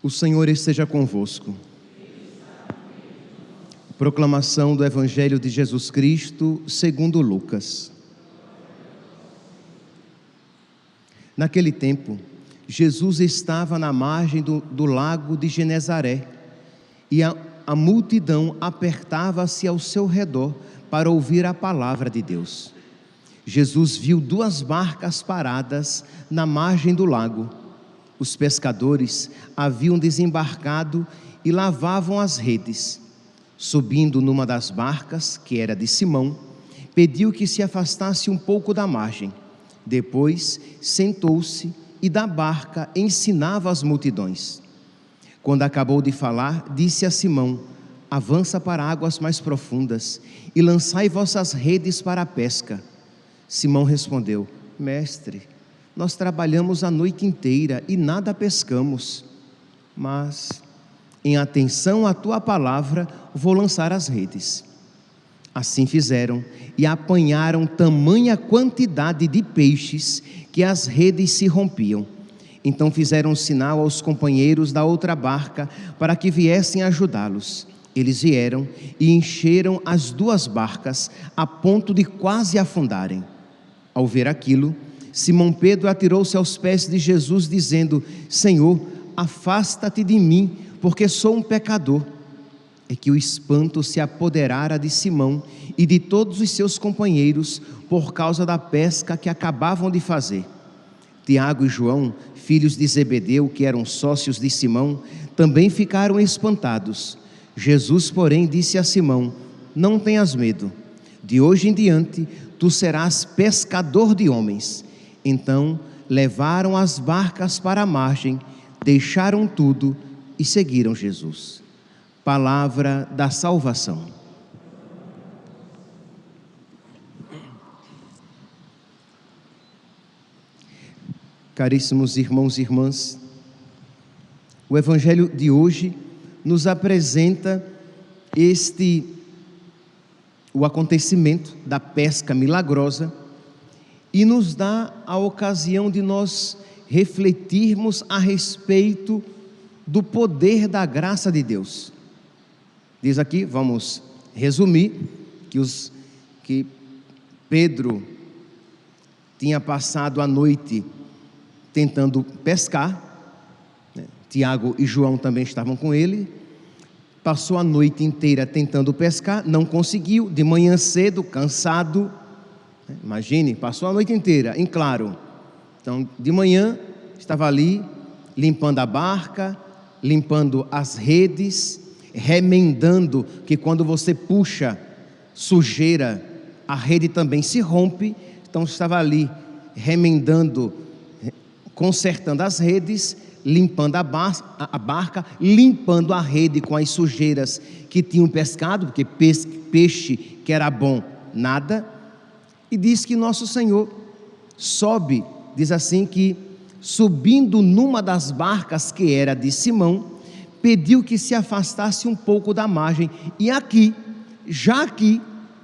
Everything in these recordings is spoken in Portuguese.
O Senhor esteja convosco. Proclamação do Evangelho de Jesus Cristo segundo Lucas. Naquele tempo, Jesus estava na margem do lago de Genezaré e a multidão apertava-se ao seu redor para ouvir a palavra de Deus. Jesus viu 2 barcas paradas na margem do lago. Os pescadores haviam desembarcado e lavavam as redes. Subindo numa das barcas, que era de Simão, pediu que se afastasse um pouco da margem. Depois sentou-se e da barca ensinava as multidões. Quando acabou de falar, disse a Simão: avança para águas mais profundas e lançai vossas redes para a pesca. Simão respondeu: Mestre, nós trabalhamos a noite inteira e nada pescamos, mas em atenção à tua palavra vou lançar as redes. Assim fizeram e apanharam tamanha quantidade de peixes que as redes se rompiam. Então fizeram sinal aos companheiros da outra barca para que viessem ajudá-los. Eles vieram e encheram as 2 barcas a ponto de quase afundarem. Ao ver aquilo, Simão Pedro atirou-se aos pés de Jesus, dizendo: Senhor, afasta-te de mim, porque sou um pecador. É que o espanto se apoderara de Simão e de todos os seus companheiros por causa da pesca que acabavam de fazer. Tiago e João, filhos de Zebedeu, que eram sócios de Simão, também ficaram espantados. Jesus, porém, disse a Simão: não tenhas medo, de hoje em diante tu serás pescador de homens. Então levaram as barcas para a margem, deixaram tudo e seguiram Jesus. Palavra da salvação. Caríssimos irmãos e irmãs, o Evangelho de hoje nos apresenta o acontecimento da pesca milagrosa e nos dá a ocasião de nós refletirmos a respeito do poder da graça de Deus. Diz aqui, vamos resumir, que Pedro tinha passado a noite tentando pescar, né? Tiago e João também estavam com ele. Passou a noite inteira tentando pescar, não conseguiu. De manhã cedo, cansado, né? Imagine, passou a noite inteira em claro. Então, de manhã, estava ali limpando a barca, limpando as redes, remendando, que quando você puxa sujeira, a rede também se rompe. Então estava ali remendando, consertando as redes, limpando a barca, limpando a rede com as sujeiras que tinham pescado, porque peixe que era bom, nada. E diz que nosso Senhor sobe, diz assim que subindo numa das barcas que era de Simão, pediu que se afastasse um pouco da margem. E já aqui,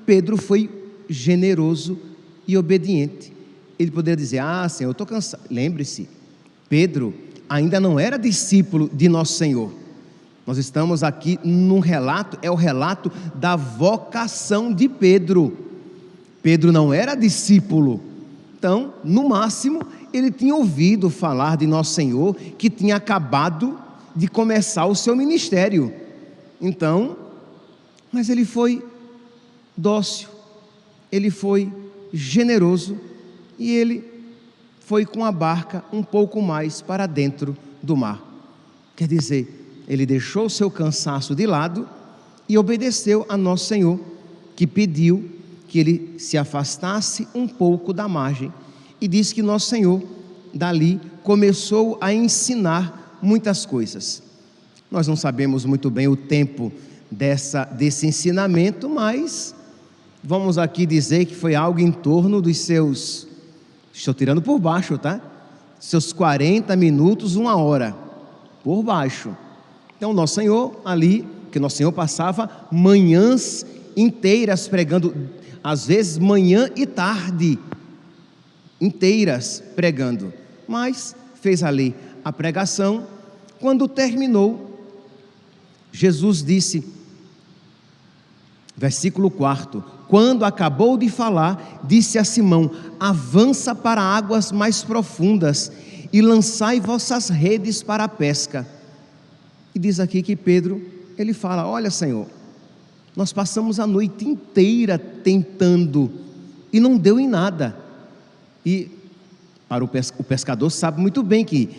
Pedro foi generoso e obediente. Ele poderia dizer: Senhor, eu estou cansado. Lembre-se, Pedro ainda não era discípulo de nosso Senhor. Nós estamos aqui num relato, é o relato da vocação de Pedro. Pedro não era discípulo. Então, no máximo, ele tinha ouvido falar de nosso Senhor, que tinha acabado de começar o seu ministério. Então, mas ele foi dócil, ele foi generoso e ele foi com a barca um pouco mais para dentro do mar. Quer dizer, ele deixou o seu cansaço de lado e obedeceu a nosso Senhor, que pediu que ele se afastasse um pouco da margem. E disse que nosso Senhor, dali, começou a ensinar muitas coisas. Nós não sabemos muito bem o tempo desse ensinamento, mas vamos aqui dizer que foi algo em torno dos seus, estou tirando por baixo, tá? Seus 40 minutos, 1 hora, por baixo. Então nosso Senhor ali, que nosso Senhor passava manhãs inteiras pregando, às vezes manhã e tarde inteiras pregando, mas fez ali a pregação, Quando terminou, Jesus disse, versículo 4: quando acabou de falar, disse a Simão: avança para águas mais profundas e lançai vossas redes para a pesca. E diz aqui que Pedro, ele fala: olha, Senhor, nós passamos a noite inteira tentando e não deu em nada. E para o pescador sabe muito bem que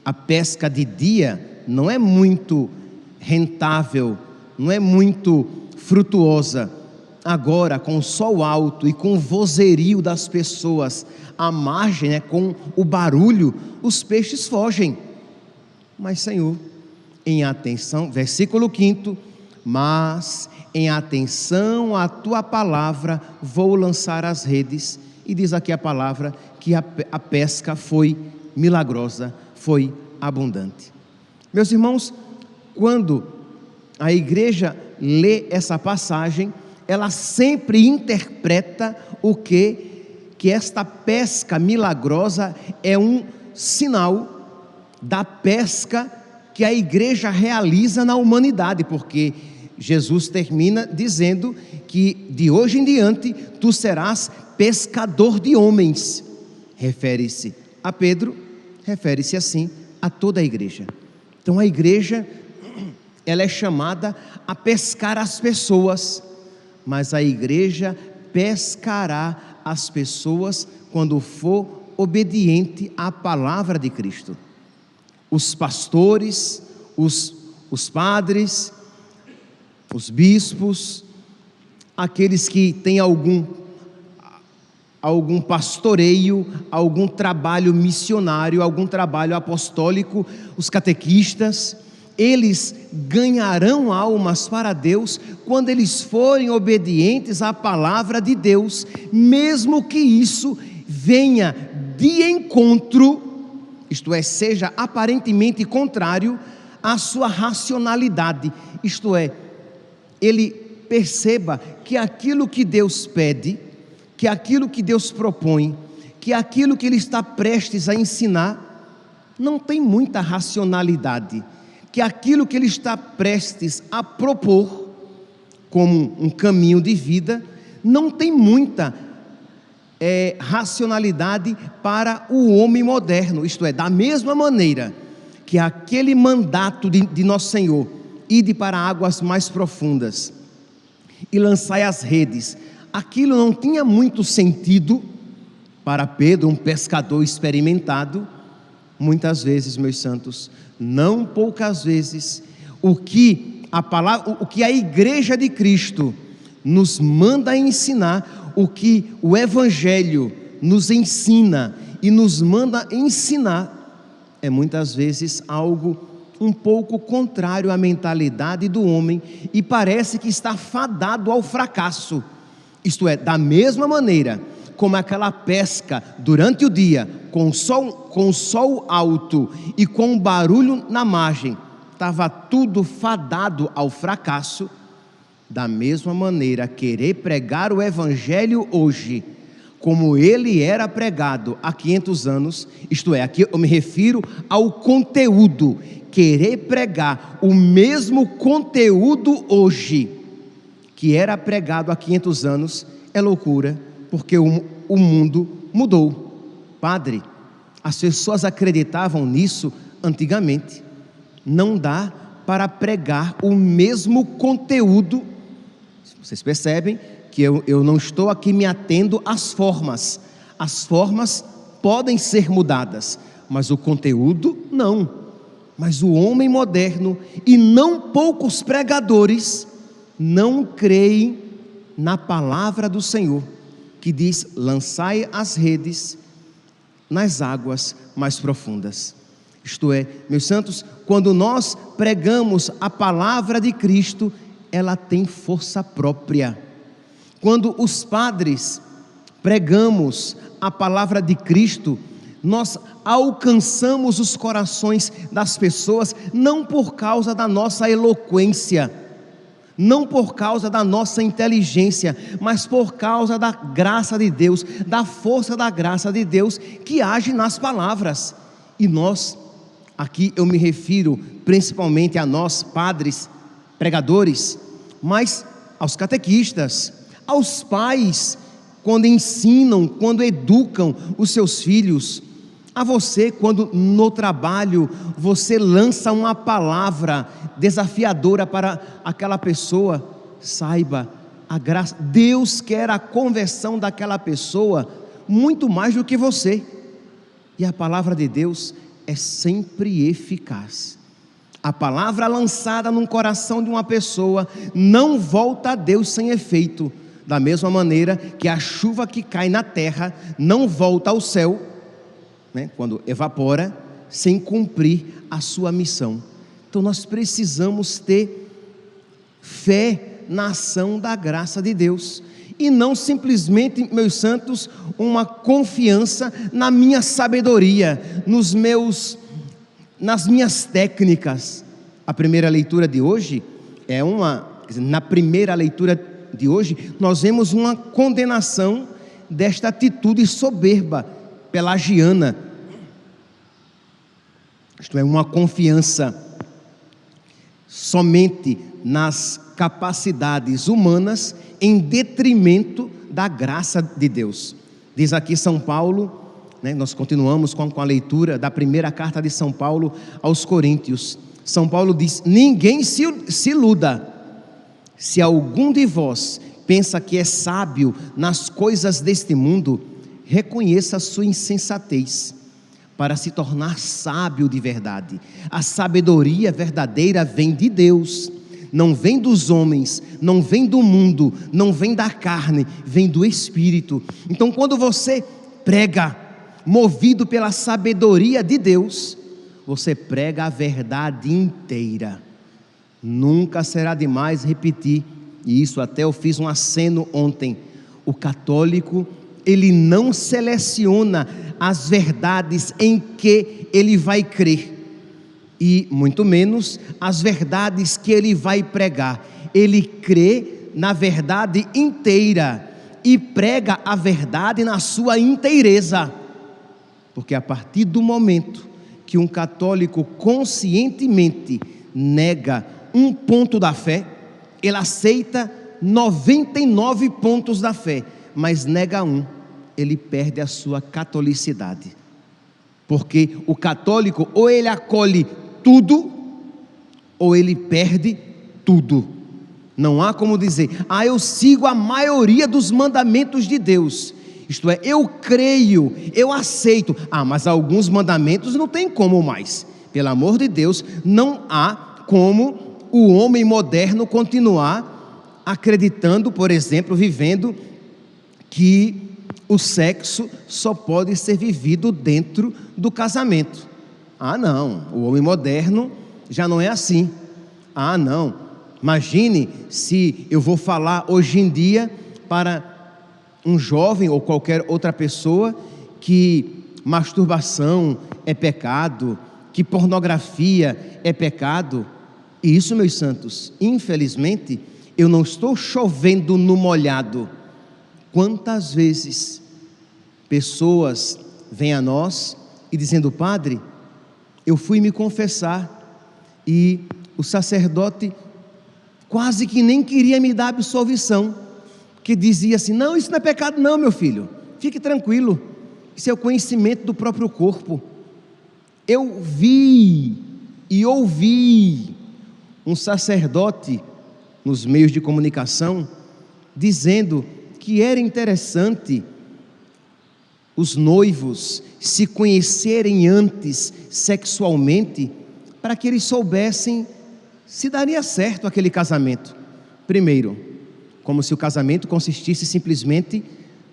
a pesca de dia não é muito rentável, não é muito frutuosa. Agora, com o sol alto e com o vozerio das pessoas à margem, com o barulho, os peixes fogem. Mas, Senhor, em atenção, versículo 5: mas em atenção à tua palavra vou lançar as redes. E diz aqui a palavra que a pesca foi milagrosa, foi abundante. Meus irmãos, quando a igreja lê essa passagem, ela sempre interpreta o que esta pesca milagrosa é um sinal da pesca que a igreja realiza na humanidade, porque Jesus termina dizendo que de hoje em diante tu serás pescador de homens. Refere-se a Pedro, refere-se assim a toda a igreja. Então a igreja, ela é chamada a pescar as pessoas, mas a igreja pescará as pessoas quando for obediente à palavra de Cristo. Os pastores, os padres, os bispos, aqueles que têm algum pastoreio, algum trabalho missionário, algum trabalho apostólico, os catequistas, eles ganharão almas para Deus quando eles forem obedientes à palavra de Deus, mesmo que isso venha de encontro, isto é, seja aparentemente contrário à sua racionalidade, isto é, ele perceba que aquilo que Deus pede, que aquilo que Deus propõe, que aquilo que ele está prestes a ensinar, não tem muita racionalidade, que aquilo que ele está prestes a propor, como um caminho de vida, não tem muita racionalidade para o homem moderno, isto é, da mesma maneira que aquele mandato de nosso Senhor, ide para águas mais profundas e lançai as redes, aquilo não tinha muito sentido para Pedro, um pescador experimentado. Muitas vezes, meus santos, não poucas vezes, o que a igreja de Cristo nos manda ensinar, o que o Evangelho nos ensina e nos manda ensinar, é muitas vezes algo um pouco contrário à mentalidade do homem e parece que está fadado ao fracasso. Isto é, da mesma maneira como aquela pesca durante o dia, com o sol alto e com o barulho na margem, estava tudo fadado ao fracasso. Da mesma maneira, querer pregar o Evangelho hoje, como ele era pregado há 500 anos, isto é, aqui eu me refiro ao conteúdo, querer pregar o mesmo conteúdo hoje, que era pregado há 500 anos, é loucura, porque o mundo mudou. Padre, as pessoas acreditavam nisso antigamente, não dá para pregar o mesmo conteúdo. Vocês percebem que eu não estou aqui me atendo às formas. As formas podem ser mudadas, mas o conteúdo não. Mas o homem moderno, e não poucos pregadores, não creem na palavra do Senhor, que diz: lançai as redes nas águas mais profundas. Isto é, meus santos, quando nós pregamos a palavra de Cristo, ela tem força própria. Quando os padres pregamos a palavra de Cristo, nós alcançamos os corações das pessoas, não por causa da nossa eloquência, não por causa da nossa inteligência, mas por causa da graça de Deus, da força da graça de Deus que age nas palavras. E nós Aqui eu me refiro principalmente a nós, padres, pregadores, mas aos catequistas, aos pais, quando ensinam, quando educam os seus filhos, a você, quando no trabalho você lança uma palavra desafiadora para aquela pessoa, saiba, a graça, Deus quer a conversão daquela pessoa muito mais do que você, e a palavra de Deus é sempre eficaz. A palavra lançada no coração de uma pessoa não volta a Deus sem efeito, da mesma maneira que a chuva que cai na terra não volta ao céu, quando evapora, sem cumprir a sua missão. Então nós precisamos ter fé na ação da graça de Deus, e não simplesmente, meus santos, uma confiança na minha sabedoria, nas minhas técnicas. A primeira leitura de hoje na primeira leitura de hoje, nós vemos uma condenação desta atitude soberba, pelagiana, isto é, uma confiança somente nas capacidades humanas em detrimento da graça de Deus. Diz aqui São Paulo, nós continuamos com a leitura da primeira carta de São Paulo aos Coríntios. São Paulo diz: ninguém se iluda, se algum de vós pensa que é sábio nas coisas deste mundo, reconheça a sua insensatez, para se tornar sábio de verdade. A sabedoria verdadeira vem de Deus, não vem dos homens, não vem do mundo, não vem da carne, vem do Espírito. Então, quando você prega, movido pela sabedoria de Deus, você prega a verdade inteira. Nunca será demais repetir, e isso até eu fiz um aceno ontem: o católico, ele não seleciona as verdades em que ele vai crer, e muito menos as verdades que ele vai pregar. Ele crê na verdade inteira e prega a verdade na sua inteireza, porque a partir do momento que um católico conscientemente nega um ponto da fé, ele aceita 99 pontos da fé, mas nega um, ele perde a sua catolicidade. Porque o católico, ou ele acolhe tudo, ou ele perde tudo. Não há como dizer: eu sigo a maioria dos mandamentos de Deus, isto é, eu creio, eu aceito. Mas alguns mandamentos não tem como mais. Pelo amor de Deus, não há como o homem moderno continuar acreditando, por exemplo, vivendo que o sexo só pode ser vivido dentro do casamento. Não, o homem moderno já não é assim. Não, imagine se eu vou falar hoje em dia para um jovem ou qualquer outra pessoa que masturbação é pecado, que pornografia é pecado. E isso, meus santos, infelizmente, eu não estou chovendo no molhado. Quantas vezes pessoas vêm a nós e dizendo: padre, eu fui me confessar e o sacerdote quase que nem queria me dar absolvição, que dizia assim: não, isso não é pecado não, meu filho, fique tranquilo, isso é o conhecimento do próprio corpo. Eu vi e ouvi um sacerdote nos meios de comunicação dizendo que era interessante os noivos se conhecerem antes sexualmente, para que eles soubessem se daria certo aquele casamento. Primeiro, como se o casamento consistisse simplesmente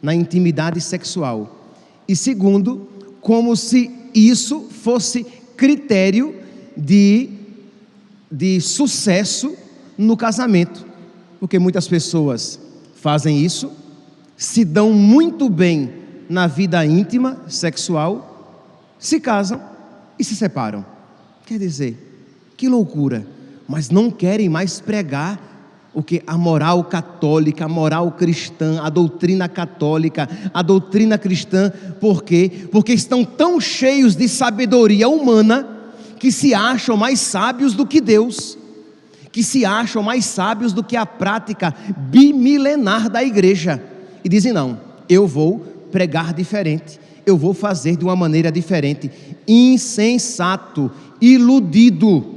na intimidade sexual, e segundo, como se isso fosse critério de sucesso no casamento, porque muitas pessoas fazem isso, se dão muito bem na vida íntima, sexual, se casam e se separam. Quer dizer, que loucura, mas não querem mais pregar o que? A moral católica, a moral cristã, a doutrina católica, a doutrina cristã. Por quê? Porque estão tão cheios de sabedoria humana que se acham mais sábios do que Deus, que se acham mais sábios do que a prática bimilenar da igreja, e dizem: não, eu vou pregar diferente, eu vou fazer de uma maneira diferente. Insensato, iludido.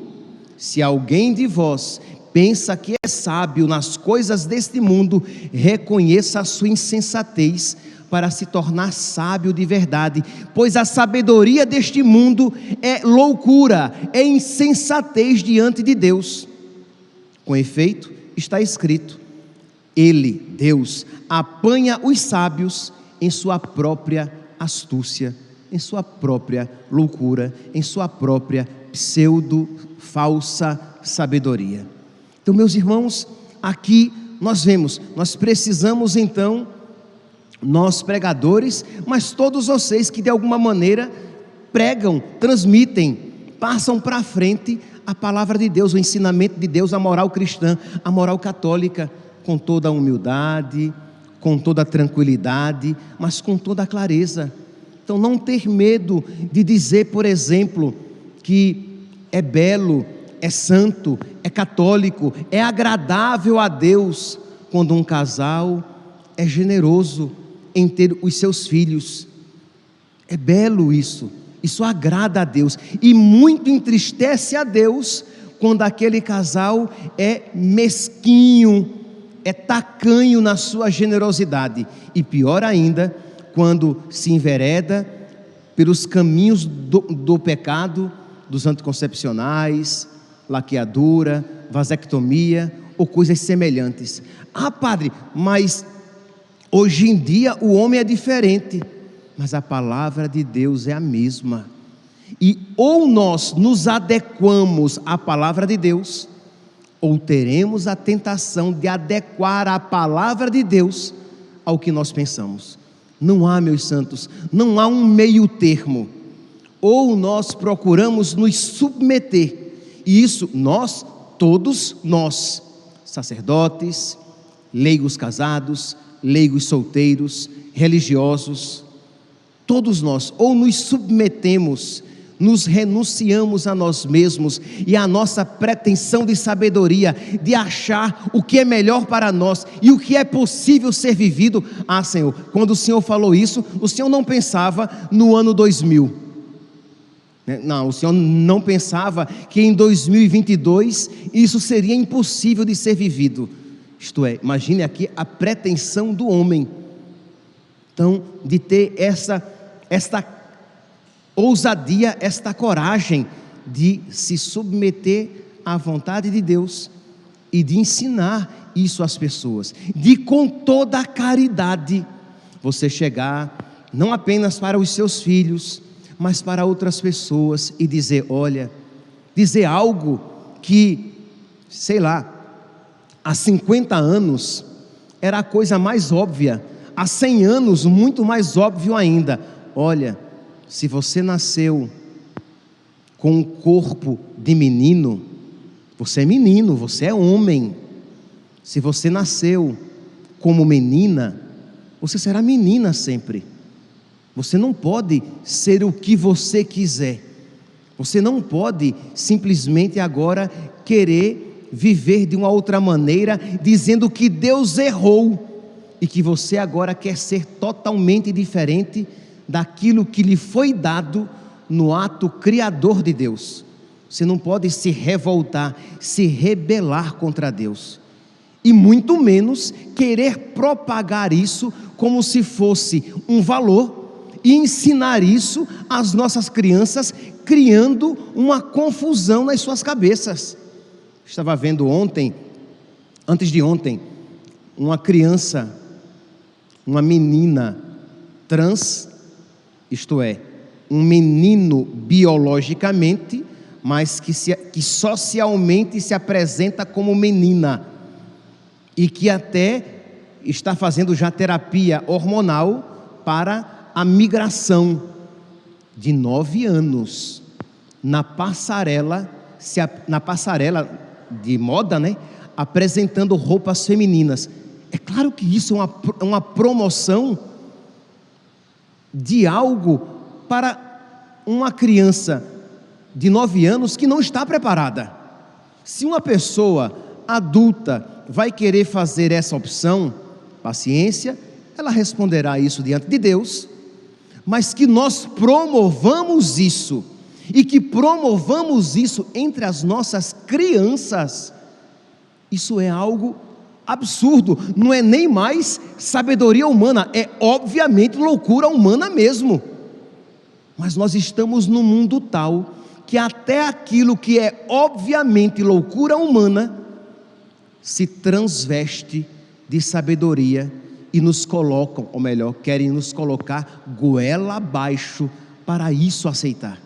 Se alguém de vós pensa que é sábio nas coisas deste mundo, reconheça a sua insensatez, para se tornar sábio de verdade, pois a sabedoria deste mundo é loucura, é insensatez diante de Deus. Com efeito, está escrito: Ele, Deus, apanha os sábios em sua própria astúcia, em sua própria loucura, em sua própria pseudo-falsa sabedoria. Então, meus irmãos, aqui nós vemos, nós precisamos então, nós pregadores, mas todos vocês que de alguma maneira pregam, transmitem, passam para frente a palavra de Deus, o ensinamento de Deus, a moral cristã, a moral católica, com toda a humildade, com toda a tranquilidade, mas com toda a clareza. Então, não ter medo de dizer, por exemplo, que é belo, é santo, é católico, é agradável a Deus quando um casal é generoso em ter os seus filhos. É belo isso agrada a Deus, e muito entristece a Deus quando aquele casal é mesquinho, é tacanho na sua generosidade, e pior ainda, quando se envereda pelos caminhos do pecado, dos anticoncepcionais, laqueadura, vasectomia ou coisas semelhantes. Ah, padre, mas hoje em dia o homem é diferente. Mas a palavra de Deus é a mesma. E ou nós nos adequamos à palavra de Deus, ou teremos a tentação de adequar a palavra de Deus ao que nós pensamos. Não há, meus santos, não há um meio termo. Ou nós procuramos nos submeter, e isso nós, todos nós, sacerdotes, leigos casados, leigos solteiros, religiosos, todos nós, ou nos submetemos, nos renunciamos a nós mesmos e a nossa pretensão de sabedoria, de achar o que é melhor para nós e o que é possível ser vivido. Ah, Senhor, quando o Senhor falou isso, o Senhor não pensava no ano 2000. Não, o Senhor não pensava que em 2022 isso seria impossível de ser vivido. Isto é, imagine aqui a pretensão do homem. Então, de ter esta ousadia, esta coragem de se submeter à vontade de Deus e de ensinar isso às pessoas, de com toda a caridade você chegar não apenas para os seus filhos, mas para outras pessoas e dizer: olha, dizer algo que, sei lá, há 50 anos era a coisa mais óbvia, há 100 anos muito mais óbvio ainda. Olha, se você nasceu com um corpo de menino, você é menino, você é homem. Se você nasceu como menina, você será menina sempre. Você não pode ser o que você quiser. Você não pode simplesmente agora querer viver de uma outra maneira, dizendo que Deus errou e que você agora quer ser totalmente diferente daquilo que lhe foi dado no ato criador de Deus. Você não pode se revoltar, se rebelar contra Deus, e muito menos querer propagar isso como se fosse um valor e ensinar isso às nossas crianças, criando uma confusão nas suas cabeças. Estava vendo antes de ontem, uma criança, uma menina trans, isto é, um menino biologicamente, mas que socialmente se apresenta como menina, e que até está fazendo já terapia hormonal para a migração, de 9 anos, na passarela de moda, né? Apresentando roupas femininas. É claro que isso é uma promoção de algo para uma criança de 9 anos que não está preparada. Se uma pessoa adulta vai querer fazer essa opção, paciência, ela responderá isso diante de Deus, mas que nós promovamos isso, e que promovamos isso entre as nossas crianças, isso é algo absurdo, não é nem mais sabedoria humana, é obviamente loucura humana mesmo. Mas nós estamos num mundo tal que até aquilo que é obviamente loucura humana se transveste de sabedoria e nos colocam, ou melhor, querem nos colocar goela abaixo para isso aceitar.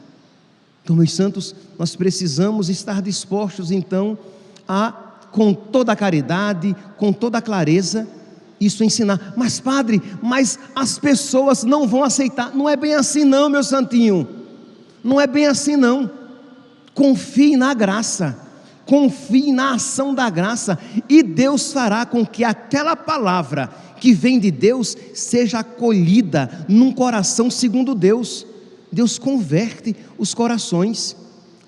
Então, meus santos, nós precisamos estar dispostos então a, com toda a caridade, com toda a clareza, isso ensinar. Mas padre, mas as pessoas não vão aceitar. Não é bem assim não, meu santinho, não é bem assim não. Confie na graça, confie na ação da graça, e Deus fará com que aquela palavra que vem de Deus seja acolhida num coração segundo Deus. Deus converte os corações.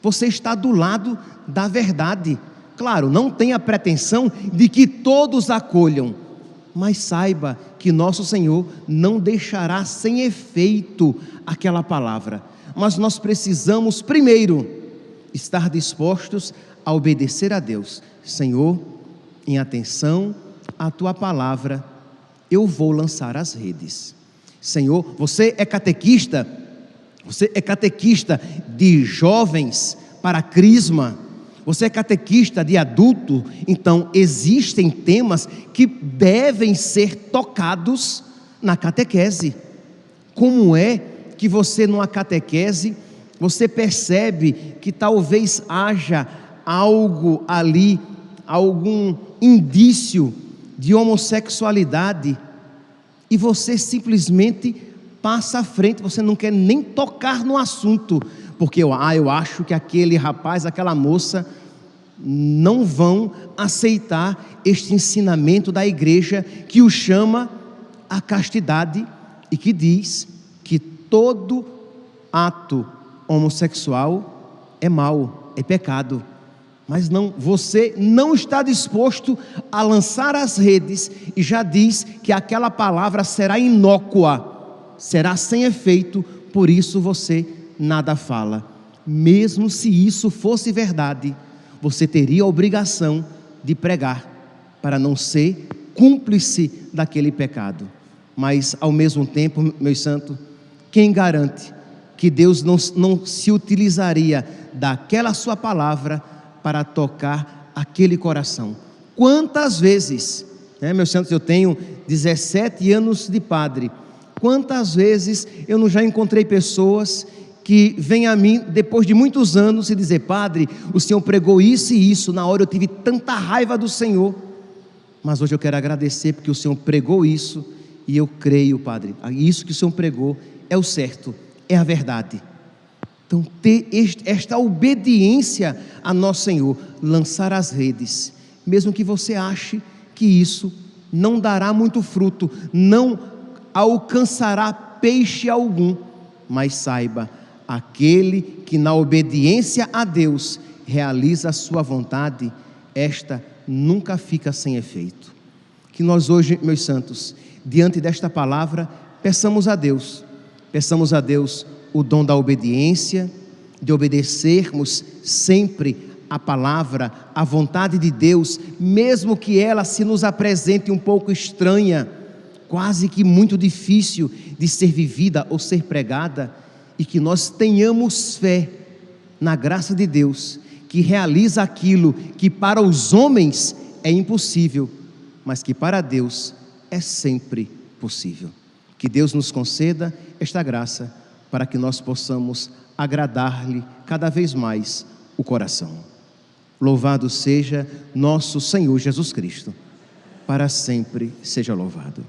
Você está do lado da verdade. Claro, não tenha pretensão de que todos acolham, mas saiba que nosso Senhor não deixará sem efeito aquela palavra. Mas nós precisamos primeiro estar dispostos a obedecer a Deus. Senhor, em atenção à tua palavra, eu vou lançar as redes. Senhor, você é catequista de jovens para crisma, você é catequista de adulto, então existem temas que devem ser tocados na catequese. Como é que você numa catequese, você percebe que talvez haja algo ali, algum indício de homossexualidade, e você simplesmente passa à frente, você não quer nem tocar no assunto, porque eu acho que aquele rapaz, aquela moça não vão aceitar este ensinamento da igreja que o chama à castidade e que diz que todo ato homossexual é mau, é pecado. Mas não, você não está disposto a lançar as redes e já diz que aquela palavra será inócua, será sem efeito, por isso você nada fala. Mesmo se isso fosse verdade, você teria a obrigação de pregar, para não ser cúmplice daquele pecado. Mas ao mesmo tempo, meus santos, quem garante que Deus não se utilizaria daquela sua palavra para tocar aquele coração? Quantas vezes, meus santos, eu tenho 17 anos de padre, quantas vezes eu não já encontrei pessoas que vêm a mim depois de muitos anos e dizer: padre, o senhor pregou isso e isso, na hora eu tive tanta raiva do Senhor, mas hoje eu quero agradecer porque o senhor pregou isso, e eu creio, padre, isso que o senhor pregou é o certo, é a verdade. Então, ter esta obediência a nosso Senhor, lançar as redes, mesmo que você ache que isso não dará muito fruto, não alcançará peixe algum, mas saiba, aquele que na obediência a Deus realiza a sua vontade, esta nunca fica sem efeito. Que nós hoje, meus santos, diante desta palavra, peçamos a Deus o dom da obediência, de obedecermos sempre a palavra, a vontade de Deus, mesmo que ela se nos apresente um pouco estranha, quase que muito difícil de ser vivida ou ser pregada, e que nós tenhamos fé na graça de Deus, que realiza aquilo que para os homens é impossível, mas que para Deus é sempre possível. Que Deus nos conceda esta graça, para que nós possamos agradar-lhe cada vez mais o coração. Louvado seja nosso Senhor Jesus Cristo, para sempre seja louvado.